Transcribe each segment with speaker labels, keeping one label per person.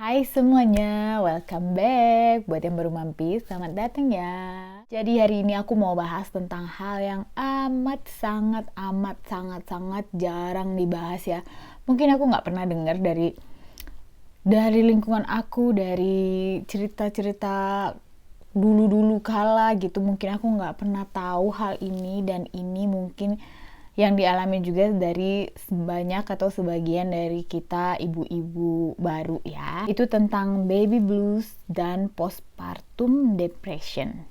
Speaker 1: Hai semuanya, welcome back. Buat yang baru mampir, selamat datang ya. Jadi hari ini aku mau bahas tentang hal yang sangat jarang dibahas ya. Mungkin aku nggak pernah dengar dari lingkungan aku, dari cerita-cerita dulu kala gitu. Mungkin aku nggak pernah tahu hal ini, dan ini mungkin yang dialami juga dari sebanyak atau sebagian dari kita ibu-ibu baru ya. Itu tentang baby blues dan postpartum depression.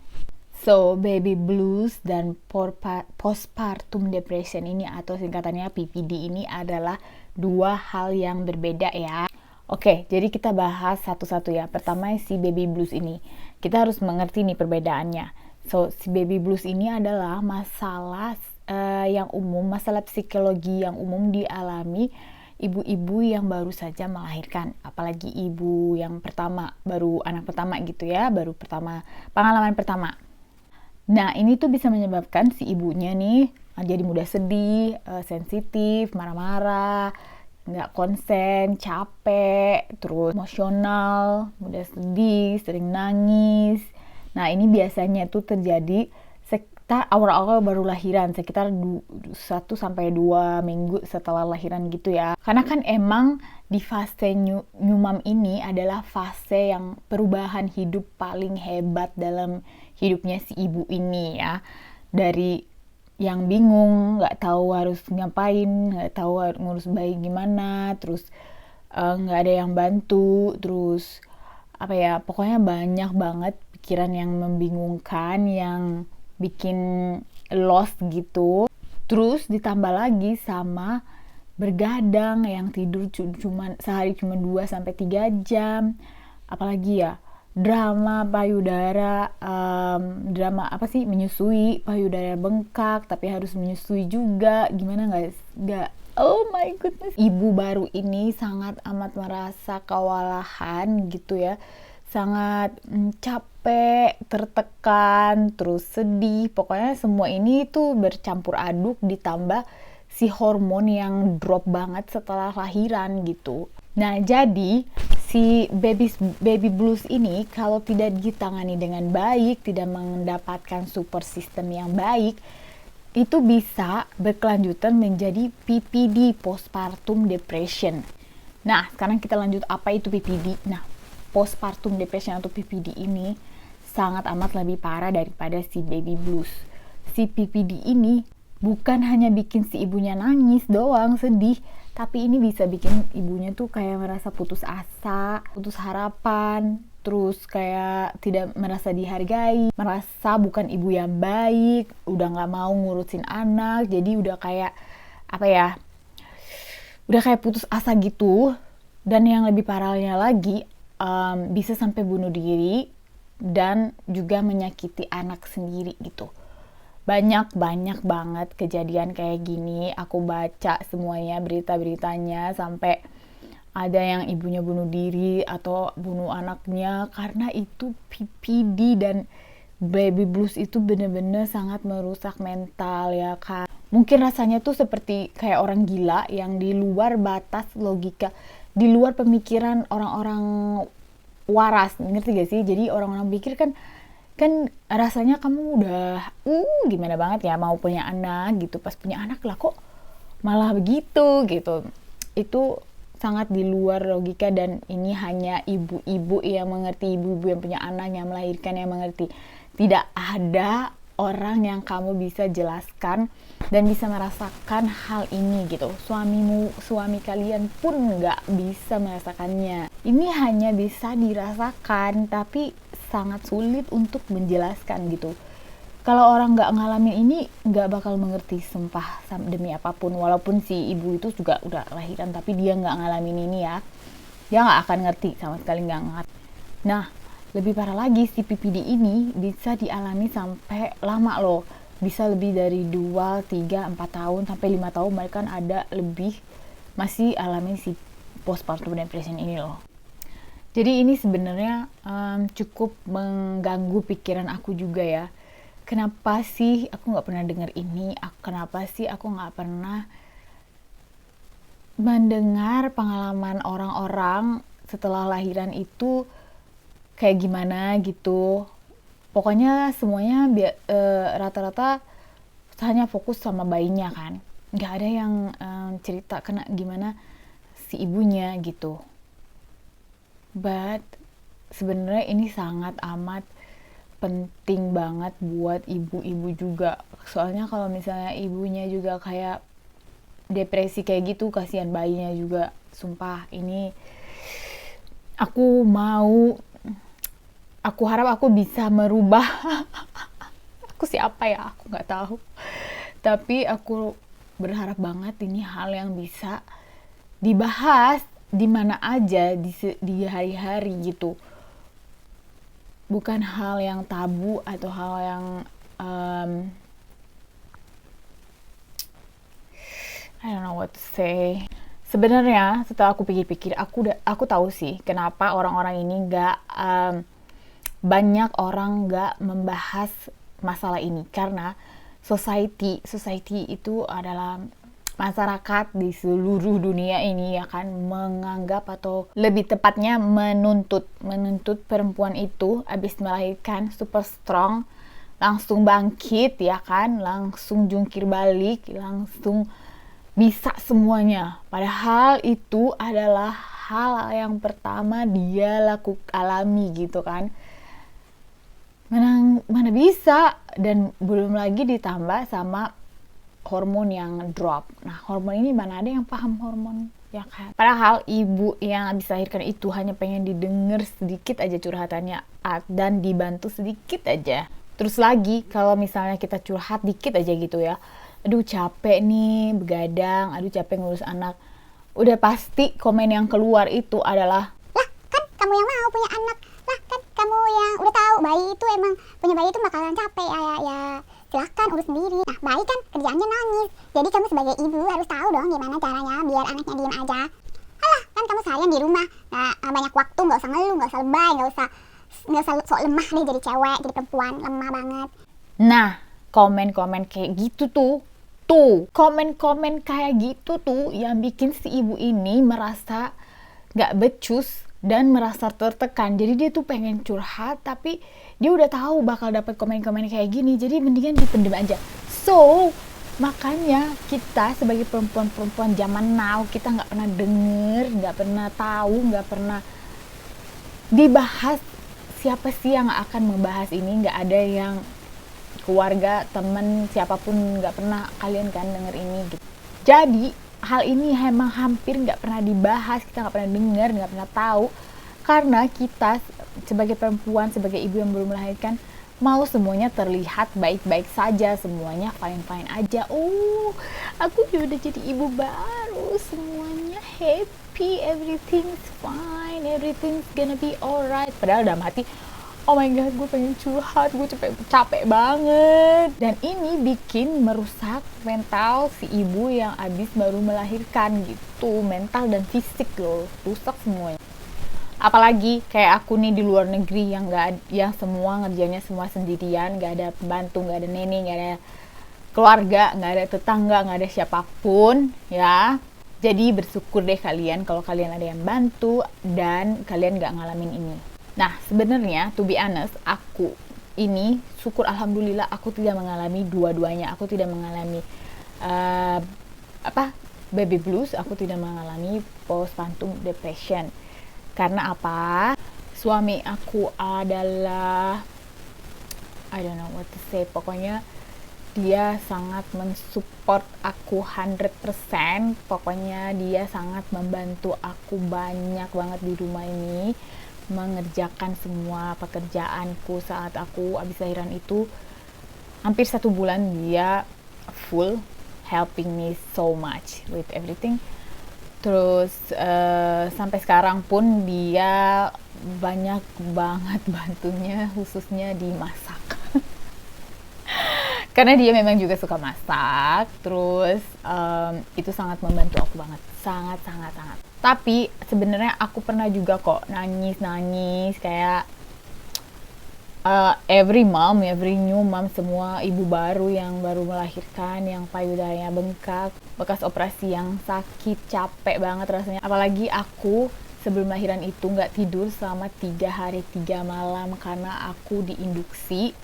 Speaker 1: So, baby blues dan postpartum depression ini atau singkatannya PPD ini adalah dua hal yang berbeda ya. Oke, jadi kita bahas satu-satu ya. Pertama si baby blues ini. Kita harus mengerti nih perbedaannya. So, si baby blues ini adalah masalah yang umum, masalah psikologi yang umum dialami ibu-ibu yang baru saja melahirkan, apalagi ibu yang pertama, baru anak pertama gitu ya, baru pengalaman pertama. Nah, ini tuh bisa menyebabkan si ibunya nih jadi mudah sedih, sensitif, marah-marah, nggak konsen, capek, terus emosional, mudah sedih, sering nangis. Nah, ini biasanya tuh terjadi awal-awal baru lahiran, sekitar 1-2 minggu setelah lahiran gitu ya. Karena kan emang di fase new mom ini adalah fase yang perubahan hidup paling hebat dalam hidupnya si ibu ini ya. Dari yang bingung, nggak tahu harus ngapain, nggak tahu harus ngurus bayi gimana, terus nggak ada yang bantu, terus pokoknya banyak banget pikiran yang membingungkan, yang bikin lost gitu. Terus ditambah lagi sama bergadang, yang tidur sehari cuma 2-3 jam. Apalagi ya drama payudara, drama menyusui, payudara bengkak tapi harus menyusui juga, gimana nggak oh my goodness, ibu baru ini sangat amat merasa kewalahan gitu ya, sangat capek, tertekan, terus sedih, pokoknya semua ini tuh bercampur aduk, ditambah si hormon yang drop banget setelah lahiran gitu. Nah, jadi si baby blues ini kalau tidak ditangani dengan baik, tidak mendapatkan support system yang baik, itu bisa berkelanjutan menjadi PPD, postpartum depression. Nah, sekarang kita lanjut, apa itu PPD? Nah, postpartum depression atau PPD ini sangat amat lebih parah daripada si baby blues. Si PPD ini bukan hanya bikin si ibunya nangis doang, sedih, tapi ini bisa bikin ibunya tuh kayak merasa putus asa, putus harapan, terus kayak tidak merasa dihargai, merasa bukan ibu yang baik, udah nggak mau ngurusin anak, jadi udah kayak udah kayak putus asa gitu. Dan yang lebih parahnya lagi, bisa sampai bunuh diri dan juga menyakiti anak sendiri gitu. Banyak banget kejadian kayak gini. Aku baca semuanya, berita-beritanya, sampai ada yang ibunya bunuh diri atau bunuh anaknya karena itu PPD. Dan baby blues itu bener-bener sangat merusak mental ya kan. Mungkin rasanya tuh seperti kayak orang gila yang di luar batas logika, di luar pemikiran orang-orang waras, ngerti gak sih? Jadi orang-orang pikir kan rasanya kamu udah gimana banget ya mau punya anak gitu, pas punya anak lah kok malah begitu gitu. Itu sangat di luar logika, dan ini hanya ibu-ibu yang mengerti, ibu-ibu yang punya anak, yang melahirkan, yang mengerti. Tidak ada orang yang kamu bisa jelaskan dan bisa merasakan hal ini gitu. Suami kalian pun nggak bisa merasakannya. Ini hanya bisa dirasakan tapi sangat sulit untuk menjelaskan gitu. Kalau orang nggak ngalamin ini nggak bakal mengerti, sumpah, demi apapun. Walaupun si ibu itu juga udah lahiran tapi dia nggak ngalamin ini ya, dia nggak akan ngerti, sama sekali nggak ngerti. Nah, lebih parah lagi, si PPD ini bisa dialami sampai lama loh, bisa lebih dari 2, 3, 4 tahun sampai 5 tahun, mereka ada lebih masih alami si postpartum depression ini loh. Jadi ini sebenarnya cukup mengganggu pikiran aku juga ya. Kenapa sih aku nggak pernah dengar ini? Kenapa sih aku nggak pernah mendengar pengalaman orang-orang setelah lahiran itu kayak gimana gitu. Pokoknya semuanya rata-rata hanya fokus sama bayinya kan, nggak ada yang cerita kena gimana si ibunya gitu. But sebenarnya ini sangat amat penting banget buat ibu-ibu juga, soalnya kalau misalnya ibunya juga kayak depresi kayak gitu, kasihan bayinya juga. Sumpah, ini aku harap aku bisa merubah aku siapa ya, aku nggak tahu, tapi aku berharap banget ini hal yang bisa dibahas di mana aja di hari-hari gitu, bukan hal yang tabu atau hal yang I don't know what to say. Sebenarnya setelah aku pikir-pikir, aku tahu sih kenapa orang-orang ini banyak orang nggak membahas masalah ini, karena society itu adalah masyarakat di seluruh dunia ini ya kan, menganggap atau lebih tepatnya menuntut perempuan itu habis melahirkan super strong, langsung bangkit ya kan, langsung jungkir balik, langsung bisa semuanya. Padahal itu adalah hal yang pertama dia alami gitu kan. Mana bisa, dan belum lagi ditambah sama hormon yang drop. Nah, hormon ini mana ada yang paham hormon ya kan. Padahal ibu yang habis melahirkan itu hanya pengen didengar sedikit aja curhatannya dan dibantu sedikit aja. Terus lagi kalau misalnya kita curhat dikit aja gitu ya, aduh capek nih begadang, aduh capek ngurus anak, udah pasti komen yang keluar itu adalah,
Speaker 2: lah kan kamu yang mau punya anak, lah kan kamu yang udah tahu bayi itu emang punya bayi itu bakalan capek, ya silahkan urus sendiri. Nah bayi kan kerjaannya nangis, jadi kamu sebagai ibu harus tahu dong gimana caranya biar anaknya diem aja. Alah kan kamu seharian di rumah, banyak waktu, nggak usah ngeluh, nggak usah lebay, nggak usah sok lemah deh jadi cewek, jadi perempuan lemah banget.
Speaker 1: Nah komen-komen kayak gitu tuh komen-komen kayak gitu tuh yang bikin si ibu ini merasa gak becus dan merasa tertekan. Jadi dia tuh pengen curhat, tapi dia udah tahu bakal dapet komen-komen kayak gini, jadi mendingan dipendem aja. So makanya kita sebagai perempuan-perempuan zaman now, kita gak pernah denger, gak pernah tahu, gak pernah dibahas siapa sih yang akan membahas ini. Gak ada yang keluarga, temen, siapapun, nggak pernah kalian kan denger ini gitu. Jadi hal ini emang hampir nggak pernah dibahas, kita nggak pernah dengar, nggak pernah tahu, karena kita sebagai perempuan, sebagai ibu yang belum melahirkan, mau semuanya terlihat baik-baik saja, semuanya fine-fine aja. Aku udah jadi ibu baru, semuanya happy, everything's fine, everything's gonna be alright. Padahal dalam hati, oh my god, gue pengen curhat, gue capek banget. Dan ini bikin merusak mental si ibu yang abis baru melahirkan gitu. Mental dan fisik loh, rusak semuanya. Apalagi kayak aku nih di luar negeri yang semua ngerjainnya semua sendirian, gak ada pembantu, gak ada nenek, gak ada keluarga, gak ada tetangga, gak ada siapapun ya. Jadi bersyukur deh kalian kalau kalian ada yang bantu dan kalian gak ngalamin ini. Nah, sebenarnya to be honest, aku ini syukur alhamdulillah aku tidak mengalami dua-duanya. Aku tidak mengalami baby blues, aku tidak mengalami postpartum depression. Karena apa? Suami aku adalah I don't know what to say, pokoknya dia sangat mensupport aku 100%. Pokoknya dia sangat membantu aku banyak banget di rumah ini, mengerjakan semua pekerjaanku saat aku habis lahiran itu. Hampir 1 bulan dia full helping me so much with everything. Terus sampai sekarang pun dia banyak banget bantunya, khususnya di masak. Karena dia memang juga suka masak. Terus itu sangat membantu aku banget, sangat. Tapi sebenarnya aku pernah juga kok nangis kayak every new mom, semua ibu baru yang baru melahirkan, yang payudaranya bengkak, bekas operasi yang sakit, capek banget rasanya. Apalagi aku sebelum lahiran itu nggak tidur selama 3 hari 3 malam karena aku diinduksi.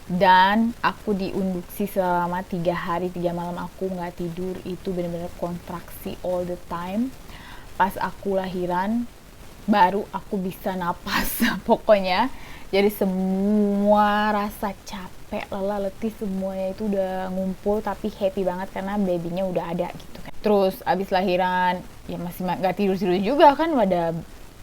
Speaker 1: Dan aku diinduksi selama 3 hari 3 malam aku nggak tidur. Itu benar-benar kontraksi all the time. Pas aku lahiran baru aku bisa napas pokoknya. Jadi semua rasa capek, lelah, letih semuanya itu udah ngumpul, tapi happy banget karena babynya udah ada gitu kan. Terus abis lahiran ya masih nggak tidur juga kan, ada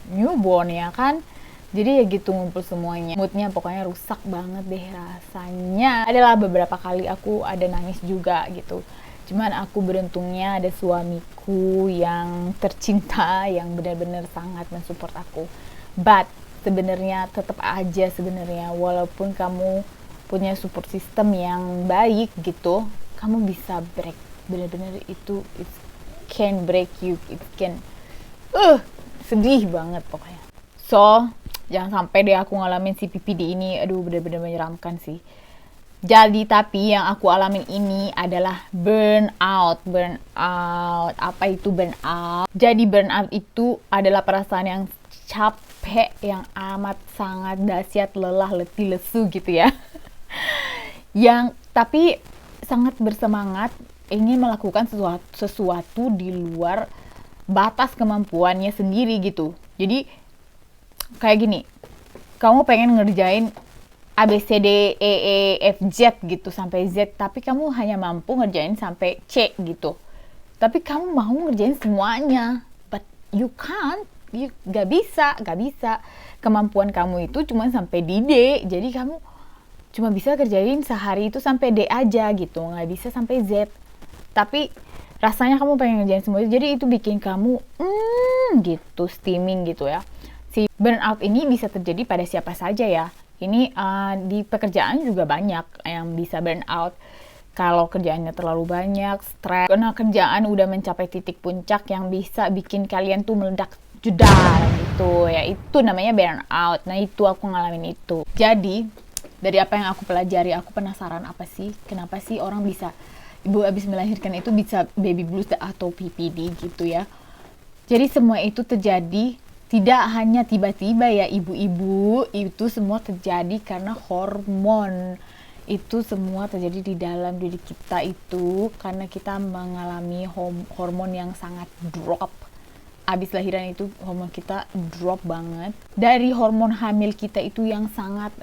Speaker 1: newborn ya kan. Jadi ya gitu ngumpul semuanya. Moodnya pokoknya rusak banget deh rasanya. Adalah beberapa kali aku ada nangis juga gitu. Cuman aku beruntungnya ada suamiku yang tercinta yang benar-benar sangat mensupport aku. But sebenarnya tetap aja sebenarnya walaupun kamu punya support system yang baik gitu, kamu bisa break. Benar-benar itu it can break you. It can sedih banget pokoknya. So, jangan sampai deh aku ngalamin si PPD ini. Aduh, bener-bener menyeramkan sih. Jadi, tapi yang aku alamin ini adalah burnout. Burnout. Apa itu burnout? Jadi, burnout itu adalah perasaan yang capek, yang amat sangat dahsyat, lelah, letih, lesu gitu ya. Yang tapi sangat bersemangat ingin melakukan sesuatu di luar batas kemampuannya sendiri gitu. Jadi, kayak gini, kamu pengen ngerjain A, B, C, D, E, F, Z gitu sampai Z, tapi kamu hanya mampu ngerjain sampai C gitu. Tapi kamu mau ngerjain semuanya, but you can't, gak bisa. Kemampuan kamu itu cuma sampai di D, jadi kamu cuma bisa kerjain sehari itu sampai D aja gitu, gak bisa sampai Z. Tapi rasanya kamu pengen ngerjain semua itu, jadi itu bikin kamu gitu, steaming gitu ya. Si burnout ini bisa terjadi pada siapa saja ya. Ini di pekerjaan juga banyak yang bisa burnout. Kalau kerjaannya terlalu banyak, stres, karena kerjaan udah mencapai titik puncak yang bisa bikin kalian tuh meledak jedar gitu ya. Itu namanya burnout. Nah itu aku ngalamin itu. Jadi dari apa yang aku pelajari, aku penasaran apa sih, kenapa sih orang bisa, ibu habis melahirkan itu bisa baby blues atau PPD gitu ya. Jadi semua itu terjadi tidak hanya tiba-tiba ya ibu-ibu, itu semua terjadi karena hormon. Itu semua terjadi di dalam diri kita itu karena kita mengalami hormon yang sangat drop. Abis lahiran itu hormon kita drop banget. Dari hormon hamil kita itu yang sangat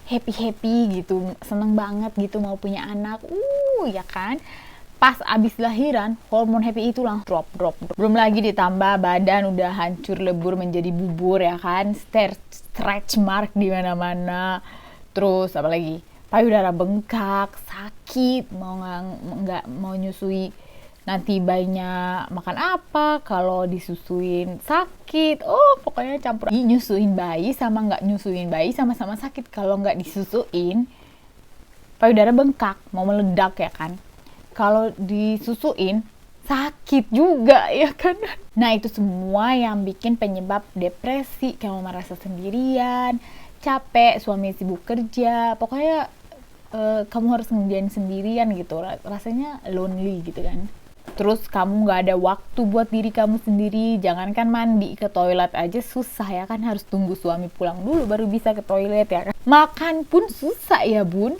Speaker 1: happy gitu, seneng banget gitu mau punya anak, ya kan. Pas abis lahiran, hormon happy itu langsung drop. Belum lagi ditambah badan udah hancur lebur menjadi bubur ya kan, stretch mark di mana-mana. Terus apalagi payudara bengkak, sakit, nggak mau nyusui. Nanti bayinya makan apa, kalau disusuin sakit. Pokoknya campur. Nyusuin bayi sama nggak nyusuin bayi sama-sama sakit. Kalau nggak disusuin, payudara bengkak, mau meledak ya kan. Kalau disusuin sakit juga ya kan. Nah itu semua yang bikin penyebab depresi, kamu merasa sendirian, capek, suami sibuk kerja, pokoknya kamu harus ngerjain sendirian gitu, rasanya lonely gitu kan. Terus kamu gak ada waktu buat diri kamu sendiri, jangankan mandi, ke toilet aja susah ya kan, harus tunggu suami pulang dulu baru bisa ke toilet ya kan. Makan pun susah ya bun.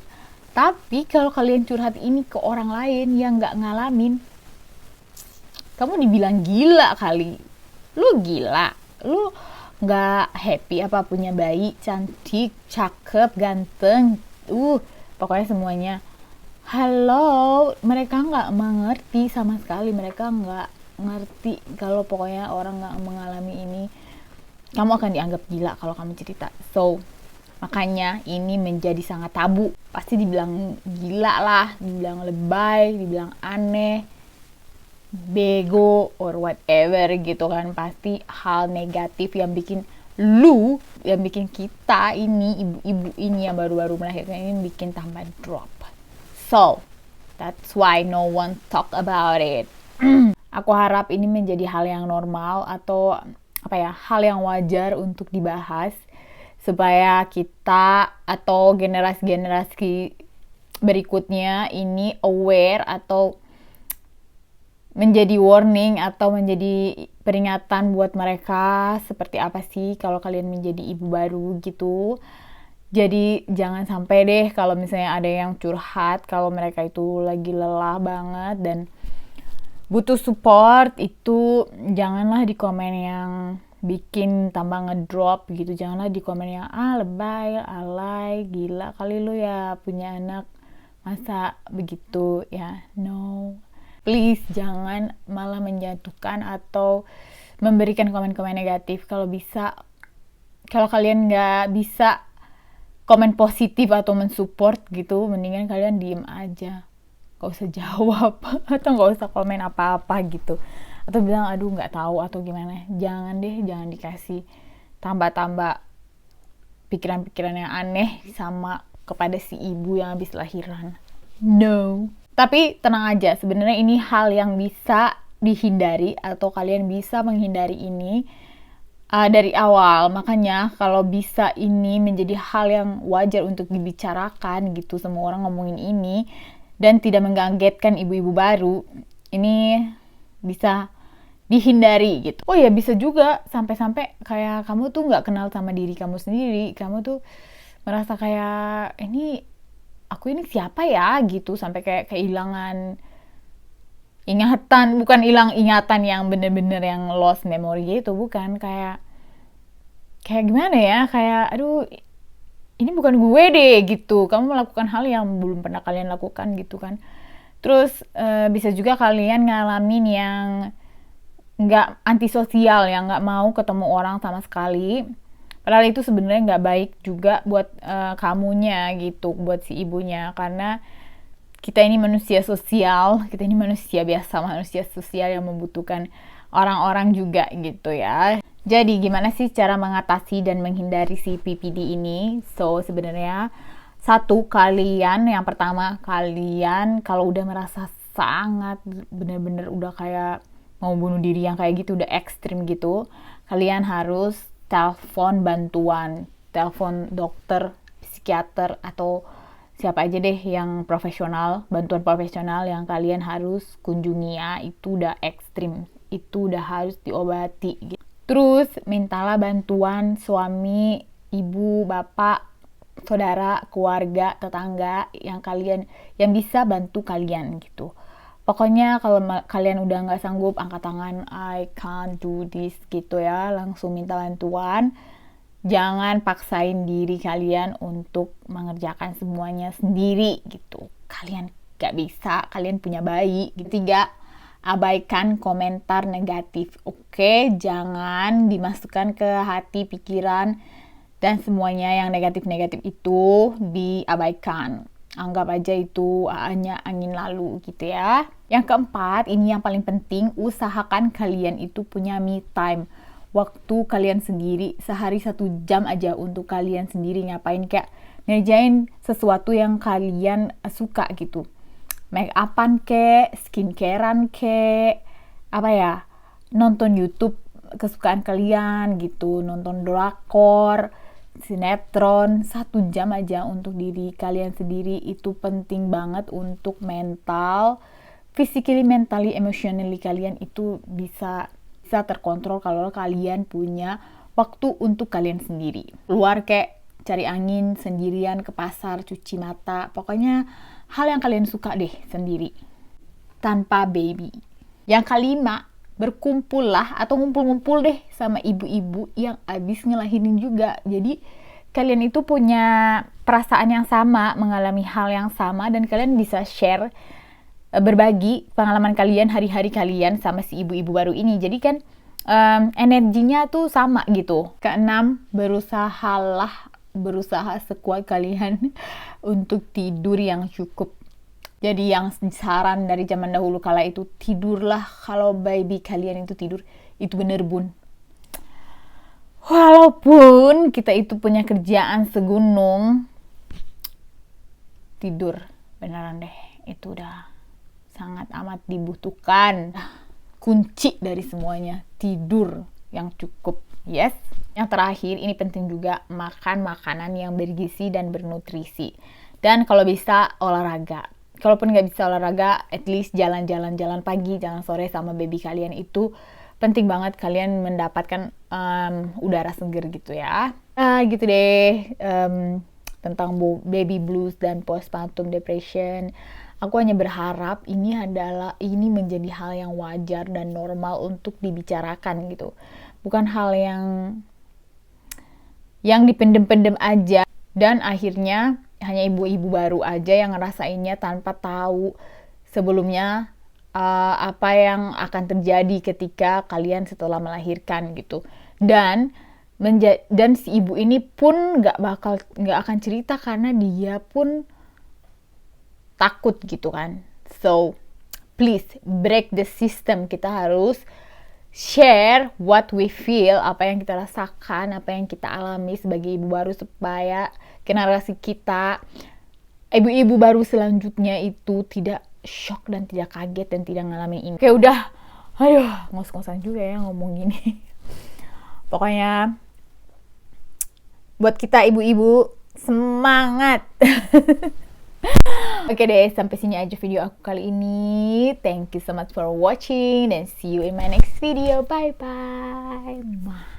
Speaker 1: Tapi kalau kalian curhat ini ke orang lain yang gak ngalamin, kamu dibilang gila kali. Lu gila, lu gak happy apa punya bayi cantik, cakep, ganteng, pokoknya semuanya. Halo, mereka gak mengerti sama sekali, mereka gak ngerti kalau pokoknya orang gak mengalami ini. Kamu akan dianggap gila kalau kamu cerita. So, makanya ini menjadi sangat tabu. Pasti dibilang gila lah, dibilang lebay, dibilang aneh, bego, or whatever gitu kan. Pasti hal negatif yang bikin yang bikin kita ini, ibu-ibu ini yang baru-baru melahirkan ini bikin tambah drop. So, that's why no one talk about it. Aku harap ini menjadi hal yang normal atau hal yang wajar untuk dibahas, supaya kita atau generasi-generasi berikutnya ini aware atau menjadi warning atau menjadi peringatan buat mereka seperti apa sih kalau kalian menjadi ibu baru gitu. Jadi jangan sampai deh kalau misalnya ada yang curhat kalau mereka itu lagi lelah banget dan butuh support, itu janganlah di komen yang bikin tambah ngedrop gitu. Janganlah di komen yang lebay, alay, gila kali lu ya punya anak, masa begitu ya. No, please jangan malah menjatuhkan atau memberikan komen-komen negatif. Kalau bisa, kalau kalian nggak bisa komen positif atau mensupport gitu, mendingan kalian diem aja, gak usah jawab atau gak usah komen apa-apa gitu, atau bilang aduh nggak tahu atau gimana. Jangan deh, jangan dikasih tambah-tambah pikiran-pikiran yang aneh sama kepada si ibu yang habis lahiran. No. Tapi tenang aja, sebenarnya ini hal yang bisa dihindari atau kalian bisa menghindari ini dari awal. Makanya kalau bisa ini menjadi hal yang wajar untuk dibicarakan gitu, semua orang ngomongin ini dan tidak mengagetkan ibu-ibu baru, ini bisa dihindari gitu. Oh ya, bisa juga sampai-sampai kayak kamu tuh nggak kenal sama diri kamu sendiri, kamu tuh merasa kayak aku ini siapa ya gitu, sampai kayak kehilangan ingatan. Bukan hilang ingatan yang bener-bener yang lost memory gitu, bukan, kayak gimana ya, kayak aduh ini bukan gue deh gitu. Kamu melakukan hal yang belum pernah kalian lakukan gitu kan. Terus bisa juga kalian ngalamin yang nggak antisosial, yang nggak mau ketemu orang sama sekali. Padahal itu sebenarnya nggak baik juga buat kamunya gitu, buat si ibunya. Karena kita ini manusia sosial, kita ini manusia biasa, manusia sosial yang membutuhkan orang-orang juga gitu ya. Jadi gimana sih cara mengatasi dan menghindari si PPD ini? So sebenarnya yang pertama, kalian kalau udah merasa sangat bener-bener udah kayak mau bunuh diri yang kayak gitu, udah ekstrim gitu, kalian harus telepon bantuan, telepon dokter, psikiater atau siapa aja deh yang profesional, bantuan profesional yang kalian harus kunjungi ya. Itu udah ekstrim, itu udah harus diobati gitu. Terus mintalah bantuan suami, ibu, bapak, saudara, keluarga, tetangga yang bisa bantu kalian gitu. Pokoknya kalau kalian udah nggak sanggup, angkat tangan, I can't do this gitu ya, langsung minta bantuan. Jangan paksain diri kalian untuk mengerjakan semuanya sendiri gitu. Kalian gak bisa, kalian punya bayi. Ketiga, abaikan komentar negatif. Oke, jangan dimasukkan ke hati, pikiran, dan semuanya yang negatif-negatif itu diabaikan. Anggap aja itu hanya angin lalu gitu ya. Yang keempat, ini yang paling penting, usahakan kalian itu punya me time. Waktu kalian sendiri, sehari 1 jam aja untuk kalian sendiri. Ngapain, kayak ngerjain sesuatu yang kalian suka gitu. Make upan kek, skincarean kek, nonton YouTube kesukaan kalian gitu, nonton drakor, sinetron, 1 jam aja untuk diri kalian sendiri. Itu penting banget untuk mental, physically, mentally, emotionally kalian itu bisa terkontrol kalau kalian punya waktu untuk kalian sendiri. Keluar kayak cari angin sendirian, ke pasar, cuci mata, pokoknya hal yang kalian suka deh sendiri tanpa baby. Yang kelima, berkumpullah atau ngumpul-ngumpul deh sama ibu-ibu yang abis ngelahirin juga. Jadi kalian itu punya perasaan yang sama, mengalami hal yang sama, dan kalian bisa share, berbagi pengalaman kalian, hari-hari kalian sama si ibu-ibu baru ini. Jadi kan energinya tuh sama gitu. Keenam, berusaha sekuat kalian untuk tidur yang cukup. Jadi yang saran dari zaman dahulu kala itu, tidurlah kalau baby kalian itu tidur. Itu bener bun. Walaupun kita itu punya kerjaan segunung, tidur beneran deh. Itu udah sangat amat dibutuhkan. Kunci dari semuanya, tidur yang cukup. Yes. Yang terakhir, ini penting juga, makan makanan yang bergizi dan bernutrisi. Dan kalau bisa olahraga. kalaupun nggak bisa olahraga, at least jalan-jalan pagi, jalan sore sama baby kalian itu penting banget kalian mendapatkan udara seger gitu ya. Gitu deh tentang baby blues dan postpartum depression. Aku hanya berharap ini menjadi hal yang wajar dan normal untuk dibicarakan gitu. Bukan hal yang dipendem-pendem aja dan akhirnya hanya ibu-ibu baru aja yang ngerasainnya tanpa tahu sebelumnya apa yang akan terjadi ketika kalian setelah melahirkan gitu. Dan si ibu ini pun nggak akan cerita karena dia pun takut gitu kan. So please break the system. Kita harus share what we feel, apa yang kita rasakan, apa yang kita alami sebagai ibu baru, supaya generasi kita, ibu-ibu baru selanjutnya itu tidak shock dan tidak kaget dan tidak ngalamin ini. Oke, udah, aduh, ngos-ngosan juga ya ngomong gini. Pokoknya buat kita ibu-ibu, semangat. Oke deh, sampai sini aja video aku kali ini. Thank you so much for watching and see you in my next video. Bye bye.